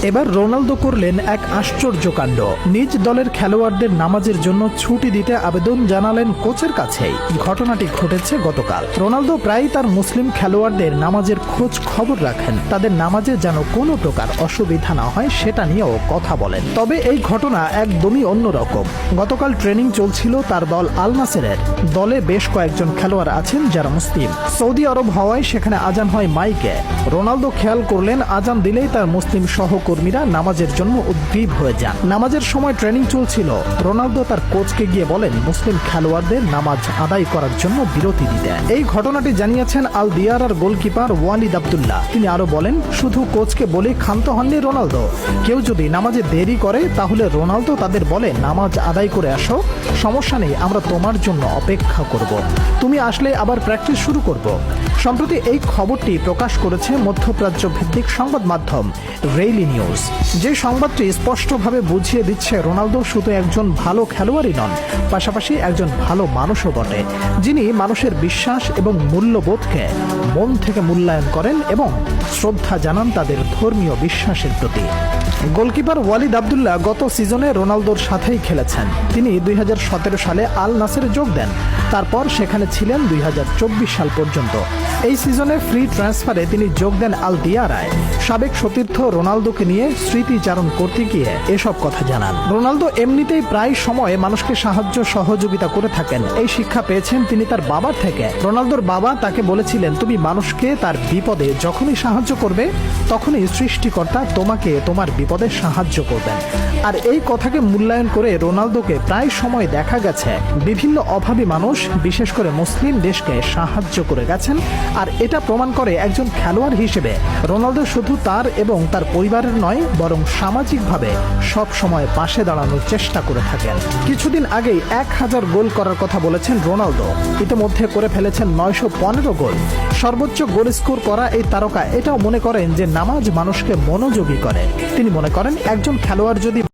এবার রোনালদো করলেন এক আশ্চর্য কাণ্ড। নিজ দলের খেলোয়াড়দের নামাজের জন্য ছুটি দিতে আবেদন জানালেন কোচের কাছেই। ঘটনাটি ঘটেছে গতকাল। রোনালদো প্রায়ই তার মুসলিম খেলোয়াড়দের নামাজের খোঁজ খবর রাখেন, তাদের নামাজে যেন কোনো প্রকার অসুবিধা না হয় সেটা নিয়েও কথা বলেন। তবে এই ঘটনা একদমই অন্যরকম। গতকাল ট্রেনিং চলছিল তার দল আল নাসেরের। দলে বেশ কয়েকজন খেলোয়াড় আছেন যারা মুসলিম। সৌদি আরব হওয়ায় সেখানে আজান হয় মাইকে। রোনালদো খেয়াল করলেন আজান দিলেই তার মুসলিম সহকর্মীরা নামাজের জন্য উদ্গ্রীব হয়ে যান। নামাজের সময় ট্রেনিং চলছিল। রোনালদো তার কোচকে গিয়ে বলেন মুসলিম খেলোয়াড়দের নামাজ আদায় করার জন্য বিরতি দিতে। এই ঘটনাটি জানিয়েছেন আল দিয়ারার গোলকিপার ওয়ালিদ আব্দুল্লাহ। তিনি আরো বলেন, শুধু কোচকে বলে ক্ষান্ত হননি রোনালদো। কেউ যদি নামাজে দেরি করে তাহলে রোনালদো তাদের বলে নামাজ আদায় করে আসো, সমস্যা নেই, আমরা তোমার জন্য অপেক্ষা করব, তুমি আসলে আবার প্র্যাকটিস শুরু করব। সম্প্রতি এই খবরটি প্রকাশ করেছে মধ্যপ্রাচ্য ভিত্তিক সংবাদ মাধ্যম রেইলি নিউজ। যে সংবাদটি স্পষ্টভাবে বুঝিয়ে দিচ্ছে রোনালদো শুধু একজন ভালো খেলোয়াড়ই নন, পাশাপাশি একজন ভালো মানুষও বটে, যিনি মানুষের বিশ্বাস এবং মূল্যবোধকে মন থেকে মূল্যায়ন করেন এবং শ্রদ্ধা জানান তাদের ধর্মীয় বিশ্বাসের প্রতি। গোলকিপার ওয়ালিদ আব্দুল্লাহ গত সিজনে রোনালদোর সাথেই খেলেছেন। তিনি 2017 সালে আল নাসেরে যোগ দেন, তারপর সেখানে ছিলেন 2024 সাল পর্যন্ত। এই সিজনে ফ্রি ট্রান্সফারে তিনি যোগ দেন আল দিয়ারায়। সাবেক সতীর্থ রোনালদোকে নিয়ে স্মৃতিচারণ করতে গিয়ে এসব কথা জানান। রোনালদো এমনিতেই প্রায় সময় মানুষকে সাহায্য সহযোগিতা করে থাকেন। এই শিক্ষা পেয়েছেন তিনি তার বাবার থেকে। রোনালদোর বাবা তাকে বলেছিলেন, তুমি মানুষকে তার বিপদে যখনই সাহায্য করবে তখনই সৃষ্টিকর্তা তোমাকে তোমার বিপদে সাহায্য করবেন। আর এই কথাকে মূল্যায়ন করে রোনালদোকে প্রায় সময় দেখা গেছে বিভিন্ন অভাবী মানুষ, বিশেষ করে মুসলিম দেশকে সাহায্য করে গেছেন। আর এটা প্রমাণ করে একজন খেলোয়াড় হিসেবে রোনালদো শুধু তার এবং তার পরিবারের নয়, বরং সামাজিকভাবে সব সময় পাশে দাঁড়ানোর চেষ্টা করে থাকেন। কিছুদিন আগেই 1000 গোল করার কথা বলেছেন রোনালদো। ইতিমধ্যে করে ফেলেছেন 915 গোল। সর্বোচ্চ গোল স্কোর করা এই তারকা এটাও মনে করেন যে নামাজ মানুষকে মনোযোগী করে। তিনি মনে করেন একজন খেলোয়াড় যদি